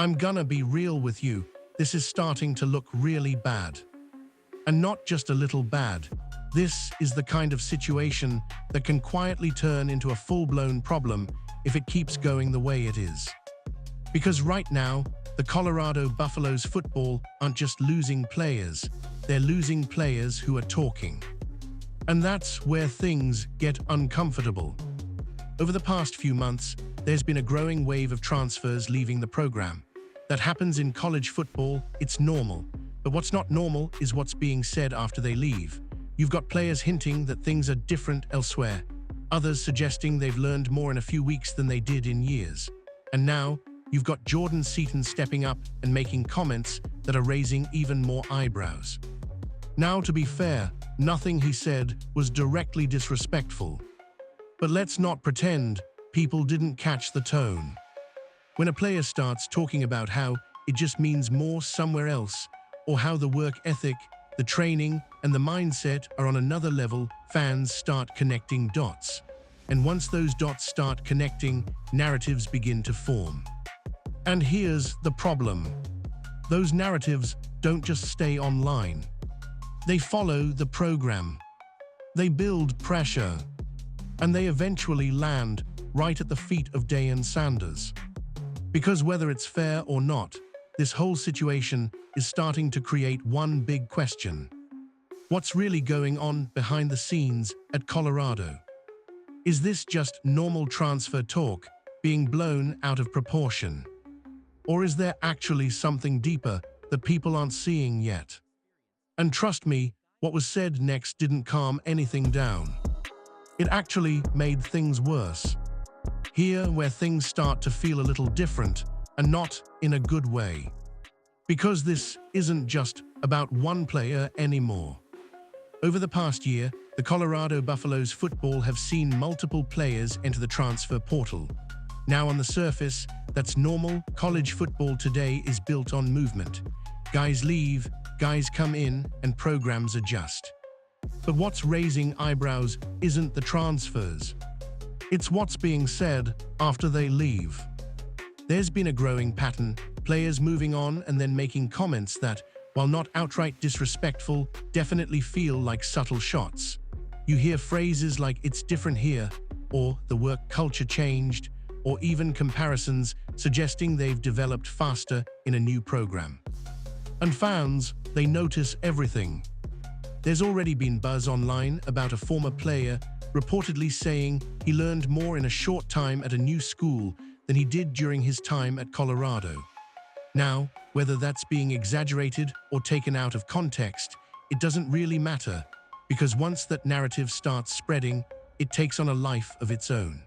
I'm gonna be real with you, this is starting to look really bad. And not just a little bad. This is the kind of situation that can quietly turn into a full-blown problem if it keeps going the way it is. Because right now, the Colorado Buffaloes football aren't just losing players, they're losing players who are talking. And that's where things get uncomfortable. Over the past few months, there's been a growing wave of transfers leaving the program. That happens in college football, it's normal. But what's not normal is what's being said after they leave. You've got players hinting that things are different elsewhere, others suggesting they've learned more in a few weeks than they did in years. And now, you've got Jordan Seaton stepping up and making comments that are raising even more eyebrows. Now, to be fair, nothing he said was directly disrespectful. But let's not pretend people didn't catch the tone. When a player starts talking about how it just means more somewhere else, or how the work ethic, the training, and the mindset are on another level, fans start connecting dots. And once those dots start connecting, narratives begin to form. And here's the problem. Those narratives don't just stay online. They follow the program. They build pressure. And they eventually land right at the feet of Deion Sanders. Because whether it's fair or not, this whole situation is starting to create one big question. What's really going on behind the scenes at Colorado? Is this just normal transfer talk being blown out of proportion? Or is there actually something deeper that people aren't seeing yet? And trust me, what was said next didn't calm anything down. It actually made things worse. Here, where things start to feel a little different, and not in a good way. Because this isn't just about one player anymore. Over the past year, the Colorado Buffaloes football have seen multiple players enter the transfer portal. Now on the surface, that's normal. College football today is built on movement. Guys leave, guys come in, and programs adjust. But what's raising eyebrows isn't the transfers. It's what's being said after they leave. There's been a growing pattern, players moving on and then making comments that, while not outright disrespectful, definitely feel like subtle shots. You hear phrases like "it's different here," or "the work culture changed," or even comparisons suggesting they've developed faster in a new program. And fans, they notice everything. There's already been buzz online about a former player reportedly saying he learned more in a short time at a new school than he did during his time at Colorado. Now, whether that's being exaggerated or taken out of context, it doesn't really matter, because once that narrative starts spreading, it takes on a life of its own.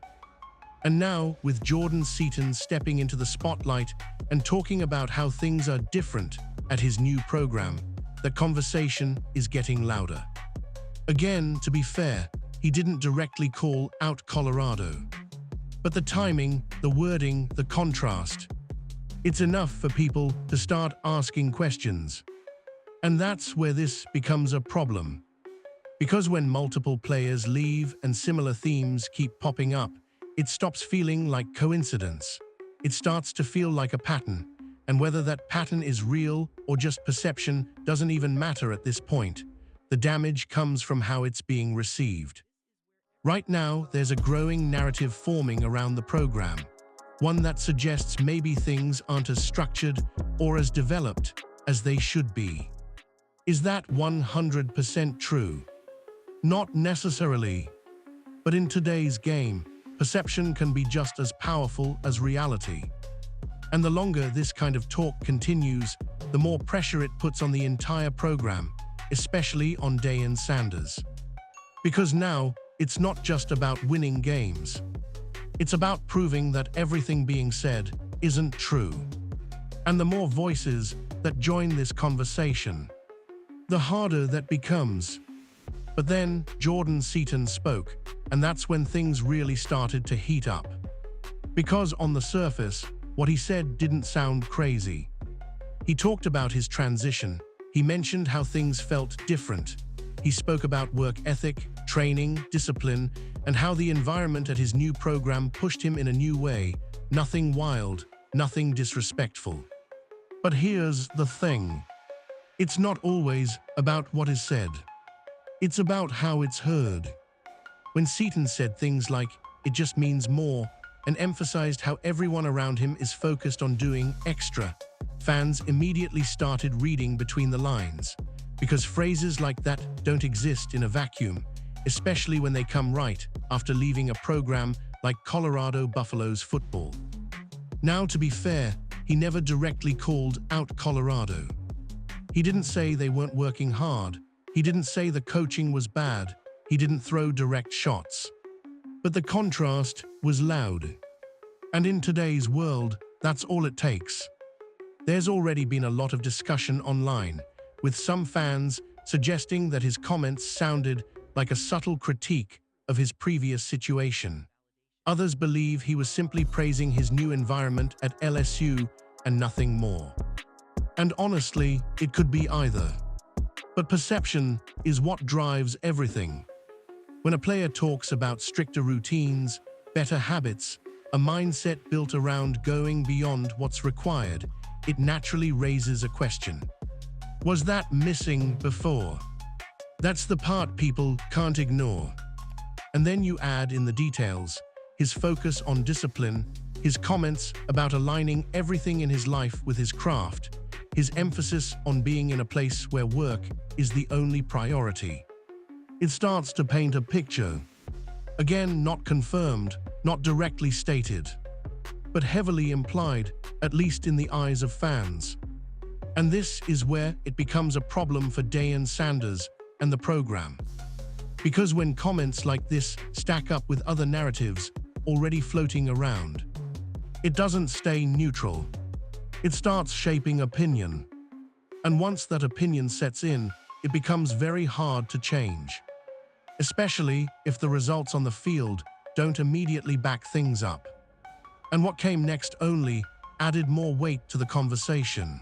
And now, with Jordan Seaton stepping into the spotlight and talking about how things are different at his new program, the conversation is getting louder. Again, to be fair, he didn't directly call out Colorado. But the timing, the wording, the contrast, it's enough for people to start asking questions. And that's where this becomes a problem. Because when multiple players leave and similar themes keep popping up, it stops feeling like coincidence. It starts to feel like a pattern. And whether that pattern is real or just perception doesn't even matter at this point. The damage comes from how it's being received. Right now, there's a growing narrative forming around the program, one that suggests maybe things aren't as structured or as developed as they should be. Is that 100% true? Not necessarily. But in today's game, perception can be just as powerful as reality. And the longer this kind of talk continues, the more pressure it puts on the entire program, especially on Deion Sanders. Because now, it's not just about winning games. It's about proving that everything being said isn't true. And the more voices that join this conversation, the harder that becomes. But then Jordan Seaton spoke, and that's when things really started to heat up. Because on the surface, what he said didn't sound crazy. He talked about his transition. He mentioned how things felt different. He spoke about work ethic, training, discipline, and how the environment at his new program pushed him in a new way. Nothing wild, nothing disrespectful. But here's the thing. It's not always about what is said. It's about how it's heard. When Seton said things like, "It just means more," and emphasized how everyone around him is focused on doing extra, fans immediately started reading between the lines. Because phrases like that don't exist in a vacuum, especially when they come right after leaving a program like Colorado Buffaloes football. Now, to be fair, he never directly called out Colorado. He didn't say they weren't working hard. He didn't say the coaching was bad. He didn't throw direct shots. But the contrast was loud. And in today's world, that's all it takes. There's already been a lot of discussion online, with some fans suggesting that his comments sounded like a subtle critique of his previous situation. Others believe he was simply praising his new environment at LSU and nothing more. And honestly, it could be either. But perception is what drives everything. When a player talks about stricter routines, better habits, a mindset built around going beyond what's required, it naturally raises a question. Was that missing before? That's the part people can't ignore. And then you add in the details, his focus on discipline, his comments about aligning everything in his life with his craft, his emphasis on being in a place where work is the only priority. It starts to paint a picture. Again, not confirmed, not directly stated, but heavily implied, at least in the eyes of fans. And this is where it becomes a problem for Deion Sanders and the program. Because when comments like this stack up with other narratives already floating around, it doesn't stay neutral. It starts shaping opinion. And once that opinion sets in, it becomes very hard to change. Especially if the results on the field don't immediately back things up. And what came next only added more weight to the conversation.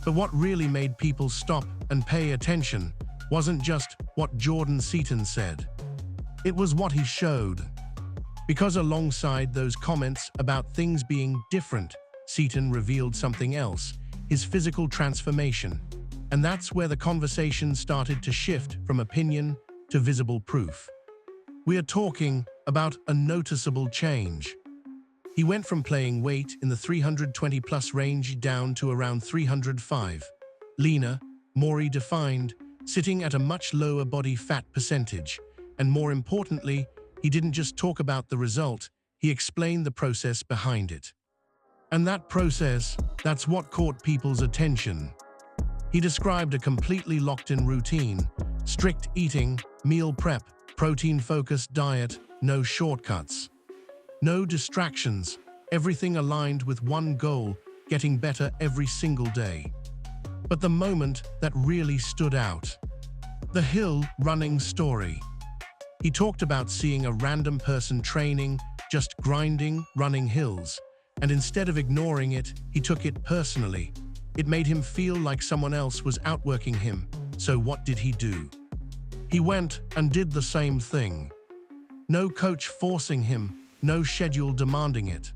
But what really made people stop and pay attention wasn't just what Jordan Seton said. It was what he showed. Because alongside those comments about things being different, Seton revealed something else, his physical transformation. And that's where the conversation started to shift from opinion to visible proof. We are talking about a noticeable change. He went from playing weight in the 320-plus range down to around 305. Leaner, more defined, sitting at a much lower body fat percentage. And more importantly, he didn't just talk about the result, he explained the process behind it. And that process, that's what caught people's attention. He described a completely locked-in routine, strict eating, meal prep, protein-focused diet, no shortcuts. No distractions, everything aligned with one goal, getting better every single day. But the moment that really stood out, the hill running story. He talked about seeing a random person training, just grinding, running hills. And instead of ignoring it, he took it personally. It made him feel like someone else was outworking him. So what did he do? He went and did the same thing. No coach forcing him, no schedule demanding it.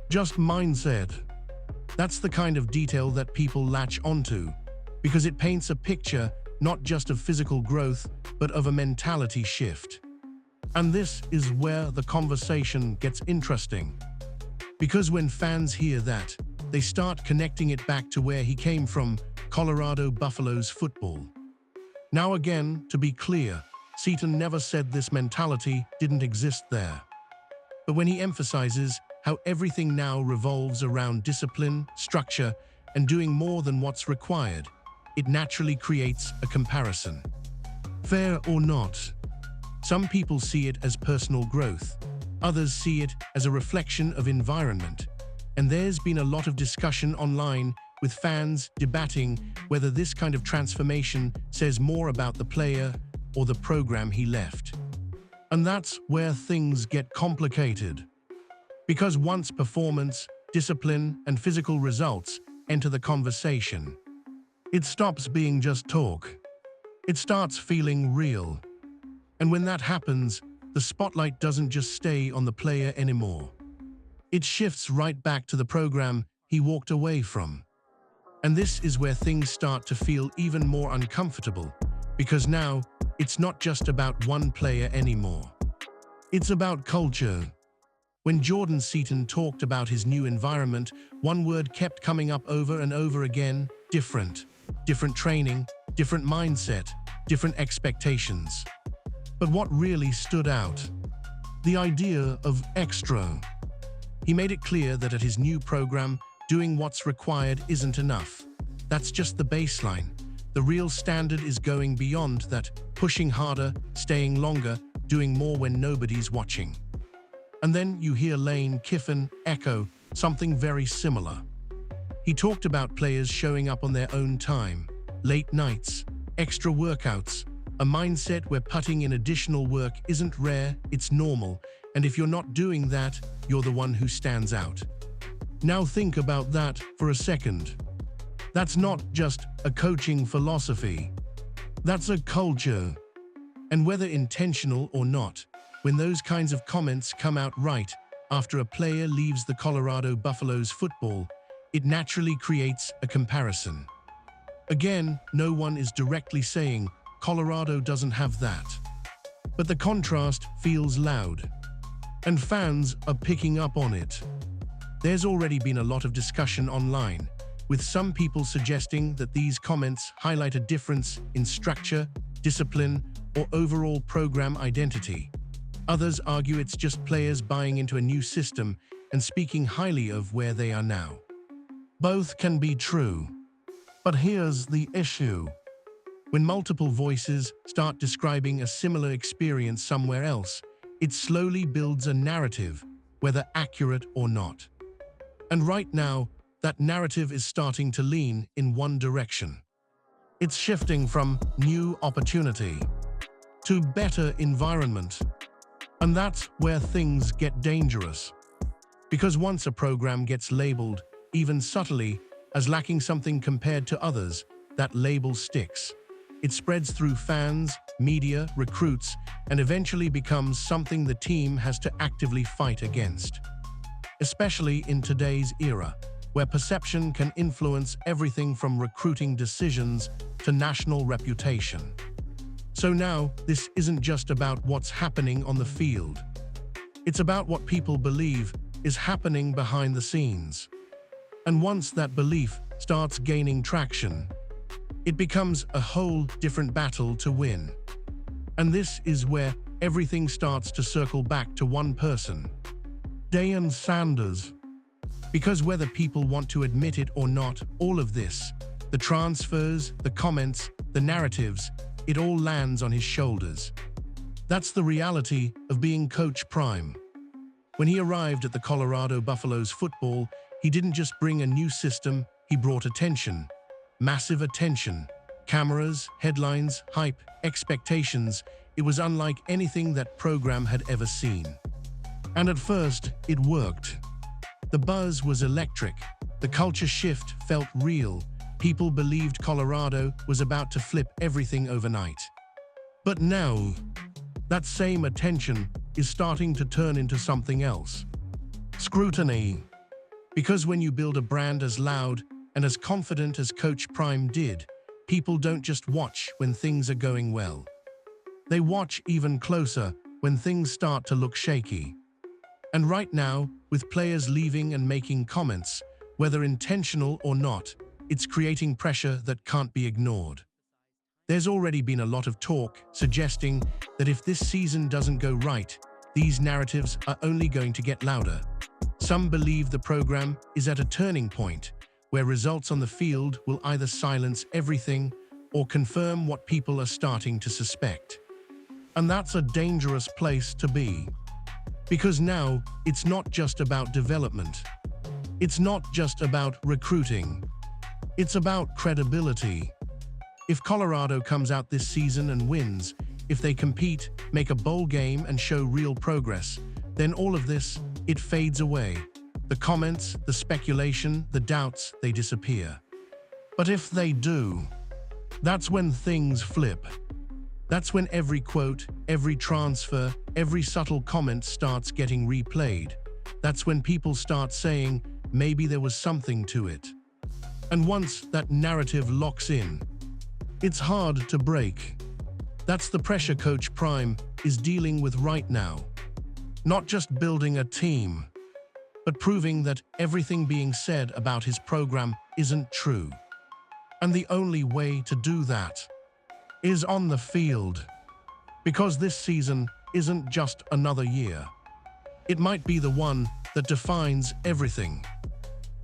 Just mindset. That's the kind of detail that people latch onto, because it paints a picture not just of physical growth, but of a mentality shift. And this is where the conversation gets interesting. Because when fans hear that, they start connecting it back to where he came from, Colorado Buffaloes football. Now again, to be clear, Seton never said this mentality didn't exist there. But when he emphasizes how everything now revolves around discipline, structure, and doing more than what's required, it naturally creates a comparison. Fair or not, some people see it as personal growth. Others see it as a reflection of environment. And there's been a lot of discussion online with fans debating whether this kind of transformation says more about the player or the program he left. And that's where things get complicated. Because once performance, discipline, and physical results enter the conversation, it stops being just talk. It starts feeling real. And when that happens, the spotlight doesn't just stay on the player anymore. It shifts right back to the program he walked away from. And this is where things start to feel even more uncomfortable, because now it's not just about one player anymore. It's about culture. When Jordan Seaton talked about his new environment, one word kept coming up over and over again: different. Different training, different mindset, different expectations. But what really stood out? The idea of extra. He made it clear that at his new program, doing what's required isn't enough. That's just the baseline. The real standard is going beyond that, pushing harder, staying longer, doing more when nobody's watching. And then you hear Lane Kiffin echo something very similar. He talked about players showing up on their own time, late nights, extra workouts, a mindset where putting in additional work isn't rare, it's normal, and if you're not doing that, you're the one who stands out. Now think about that for a second. That's not just a coaching philosophy. That's a culture. And whether intentional or not, when those kinds of comments come out right after a player leaves the Colorado Buffaloes football, it naturally creates a comparison. Again, no one is directly saying Colorado doesn't have that. But the contrast feels loud, and fans are picking up on it. There's already been a lot of discussion online, with some people suggesting that these comments highlight a difference in structure, discipline, or overall program identity. Others argue it's just players buying into a new system and speaking highly of where they are now. Both can be true. But here's the issue. When multiple voices start describing a similar experience somewhere else, it slowly builds a narrative, whether accurate or not. And right now, that narrative is starting to lean in one direction. It's shifting from new opportunity to better environment. And that's where things get dangerous. Because once a program gets labeled, even subtly, as lacking something compared to others, that label sticks. It spreads through fans, media, recruits, and eventually becomes something the team has to actively fight against. Especially in today's era, where perception can influence everything from recruiting decisions to national reputation. So now, this isn't just about what's happening on the field. It's about what people believe is happening behind the scenes. And once that belief starts gaining traction, it becomes a whole different battle to win. And this is where everything starts to circle back to one person: Deion Sanders. Because whether people want to admit it or not, all of this, the transfers, the comments, the narratives, it all lands on his shoulders. That's the reality of being Coach Prime. When he arrived at the Colorado Buffaloes football, he didn't just bring a new system, he brought attention. Massive attention. Cameras, headlines, hype, expectations. It was unlike anything that program had ever seen. And at first, it worked. The buzz was electric. The culture shift felt real. People believed Colorado was about to flip everything overnight. But now, that same attention is starting to turn into something else. Scrutiny. Because when you build a brand as loud and as confident as Coach Prime did, people don't just watch when things are going well. They watch even closer when things start to look shaky. And right now, with players leaving and making comments, whether intentional or not, it's creating pressure that can't be ignored. There's already been a lot of talk suggesting that if this season doesn't go right, these narratives are only going to get louder. Some believe the program is at a turning point where results on the field will either silence everything or confirm what people are starting to suspect. And that's a dangerous place to be. Because now, it's not just about development. It's not just about recruiting. It's about credibility. If Colorado comes out this season and wins, if they compete, make a bowl game and show real progress, then all of this, it fades away. The comments, the speculation, the doubts, they disappear. But if they do, that's when things flip. That's when every quote, every transfer, every subtle comment starts getting replayed. that's when people start saying maybe there was something to it. And once that narrative locks in, it's hard to break. That's the pressure Coach Prime is dealing with right now. Not just building a team, but proving that everything being said about his program isn't true. And the only way to do that is on the field. Because this season isn't just another year. It might be the one that defines everything.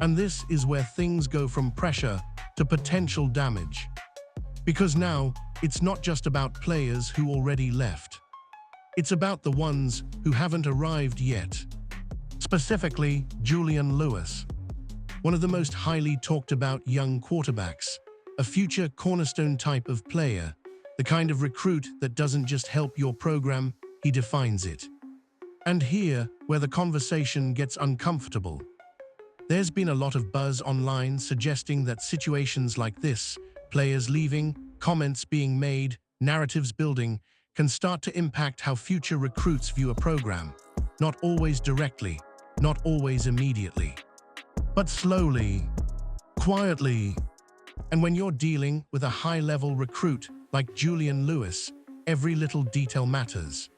And this is where things go from pressure to potential damage. Because now, it's not just about players who already left. It's about the ones who haven't arrived yet. Specifically, Julian Lewis, one of the most highly talked about young quarterbacks, a future cornerstone type of player, the kind of recruit that doesn't just help your program, he defines it. And here, where the conversation gets uncomfortable. There's been a lot of buzz online suggesting that situations like this, players leaving, comments being made, narratives building, can start to impact how future recruits view a program. Not always directly, not always immediately, but slowly, quietly. And when you're dealing with a high-level recruit like Julian Lewis, every little detail matters.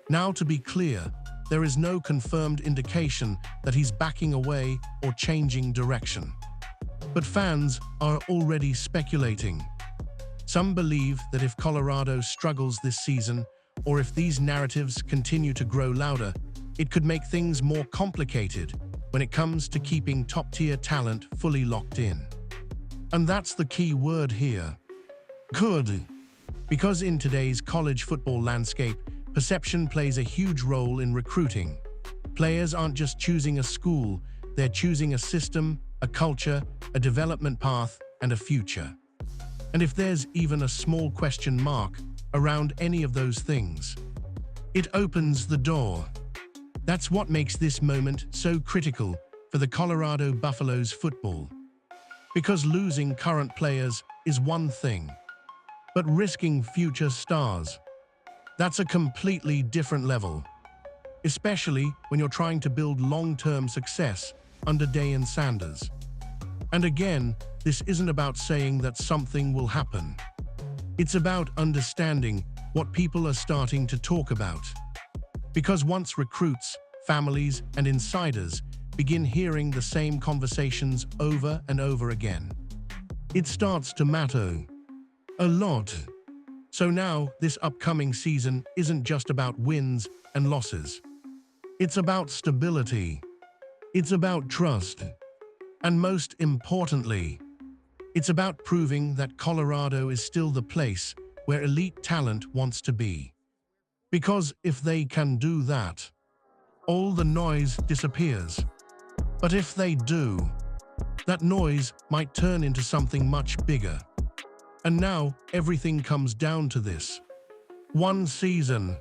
Now, to be clear, there is no confirmed indication that he's backing away or changing direction. But fans are already speculating. Some believe that if Colorado struggles this season, or if these narratives continue to grow louder, it could make things more complicated when it comes to keeping top-tier talent fully locked in. And that's the key word here. Could. Because in today's college football landscape, perception plays a huge role in recruiting. Players aren't just choosing a school, they're choosing a system, a culture, a development path, and a future. And if there's even a small question mark around any of those things, it opens the door. That's what makes this moment so critical for the Colorado Buffaloes football. Because losing current players is one thing, but risking future stars, that's a completely different level. Especially when you're trying to build long-term success under Deion Sanders. And again, this isn't about saying that something will happen. It's about understanding what people are starting to talk about. Because once recruits, families, and insiders begin hearing the same conversations over and over again, it starts to matter a lot. So now, this upcoming season isn't just about wins and losses. It's about stability. It's about trust. And most importantly, it's about proving that Colorado is still the place where elite talent wants to be. Because if they can do that, all the noise disappears. But if they do, that noise might turn into something much bigger. And now, everything comes down to this. One season.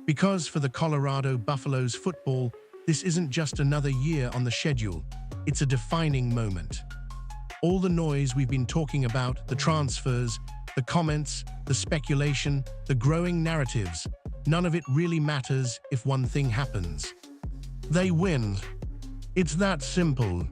Because for the Colorado Buffaloes football, this isn't just another year on the schedule, it's a defining moment. All the noise we've been talking about, the transfers, the comments, the speculation, the growing narratives, none of it really matters if one thing happens. They win. It's that simple.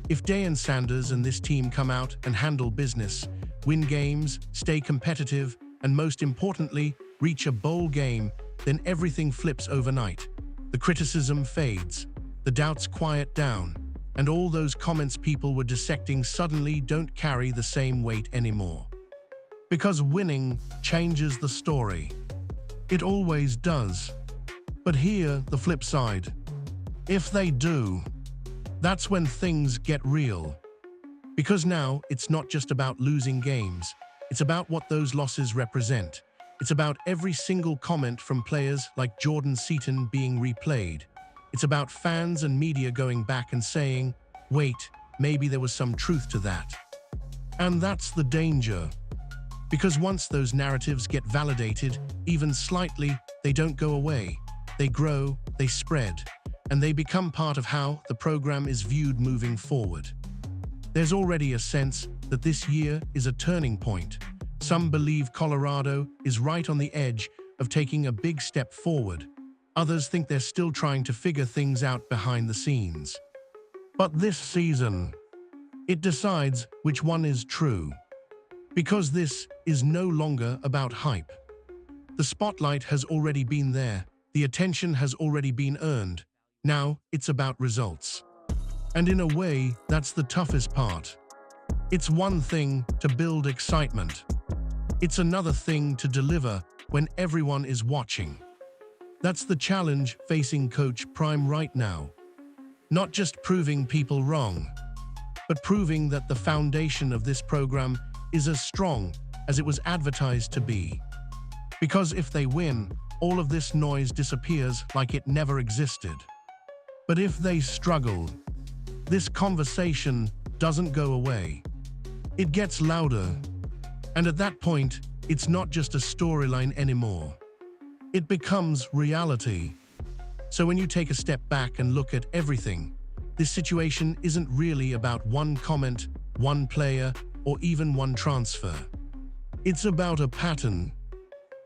If Deion Sanders and this team come out and handle business, win games, stay competitive, and most importantly, reach a bowl game, then everything flips overnight. The criticism fades, the doubts quiet down, and all those comments people were dissecting suddenly don't carry the same weight anymore. Because winning changes the story. It always does. But here, the flip side. If they do, that's when things get real. Because now, it's not just about losing games. It's about what those losses represent. It's about every single comment from players like Jordan Seaton being replayed. It's about fans and media going back and saying, wait, maybe there was some truth to that. And that's the danger. Because once those narratives get validated, even slightly, they don't go away. They grow, they spread, and they become part of how the program is viewed moving forward. There's already a sense that this year is a turning point. Some believe Colorado is right on the edge of taking a big step forward. Others think they're still trying to figure things out behind the scenes. But this season, it decides which one is true. Because this is no longer about hype. The spotlight has already been there. The attention has already been earned. Now it's about results. And in a way, that's the toughest part. It's one thing to build excitement. It's another thing to deliver when everyone is watching. That's the challenge facing Coach Prime right now. Not just proving people wrong, but proving that the foundation of this program is as strong as it was advertised to be. Because if they win, all of this noise disappears like it never existed. But if they struggle, this conversation doesn't go away. It gets louder. And at that point, it's not just a storyline anymore. It becomes reality. So when you take a step back and look at everything, this situation isn't really about one comment, one player, or even one transfer. It's about a pattern.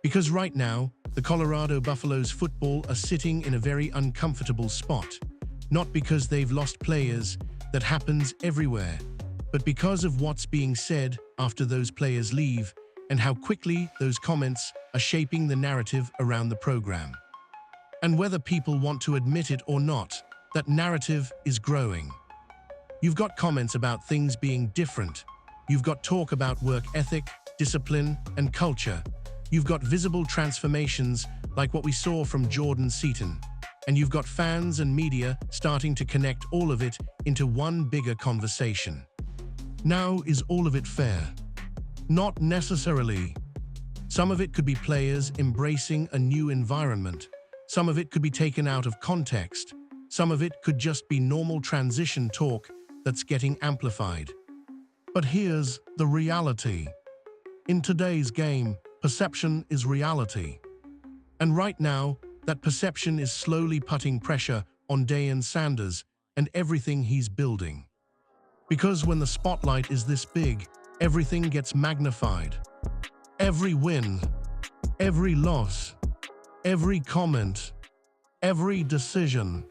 Because right now, the Colorado Buffaloes football are sitting in a very uncomfortable spot. Not because they've lost players, that happens everywhere, but because of what's being said after those players leave and how quickly those comments are shaping the narrative around the program. And whether people want to admit it or not, that narrative is growing. You've got comments about things being different. You've got talk about work ethic, discipline, and culture. You've got visible transformations like what we saw from Jordan Seaton. And you've got fans and media starting to connect all of it into one bigger conversation. Now, is all of it fair? Not necessarily. Some of it could be players embracing a new environment. Some of it could be taken out of context. Some of it could just be normal transition talk that's getting amplified. But here's the reality. In today's game, perception is reality. And right now, that perception is slowly putting pressure on Deion Sanders and everything he's building. Because when the spotlight is this big, everything gets magnified. Every win, every loss, every comment, every decision.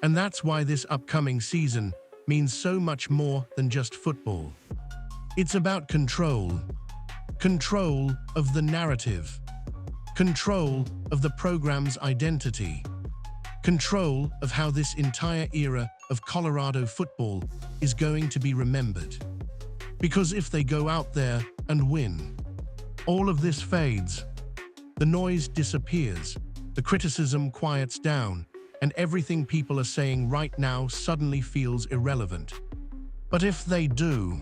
And that's why this upcoming season means so much more than just football. It's about control. Control of the narrative. Control of the program's identity. Control of how this entire era of Colorado football is going to be remembered. Because if they go out there and win, all of this fades. The noise disappears, the criticism quiets down, and everything people are saying right now suddenly feels irrelevant. But if they do,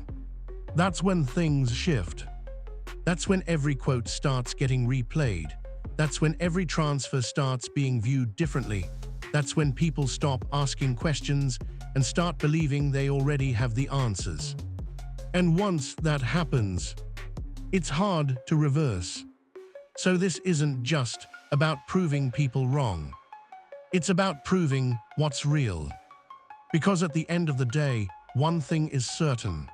that's when things shift. That's when every quote starts getting replayed. That's when every transfer starts being viewed differently. That's when people stop asking questions and start believing they already have the answers. And once that happens, it's hard to reverse. So this isn't just about proving people wrong. It's about proving what's real. Because at the end of the day, one thing is certain.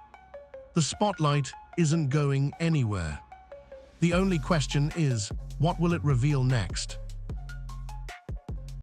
The spotlight isn't going anywhere. The only question is, what will it reveal next?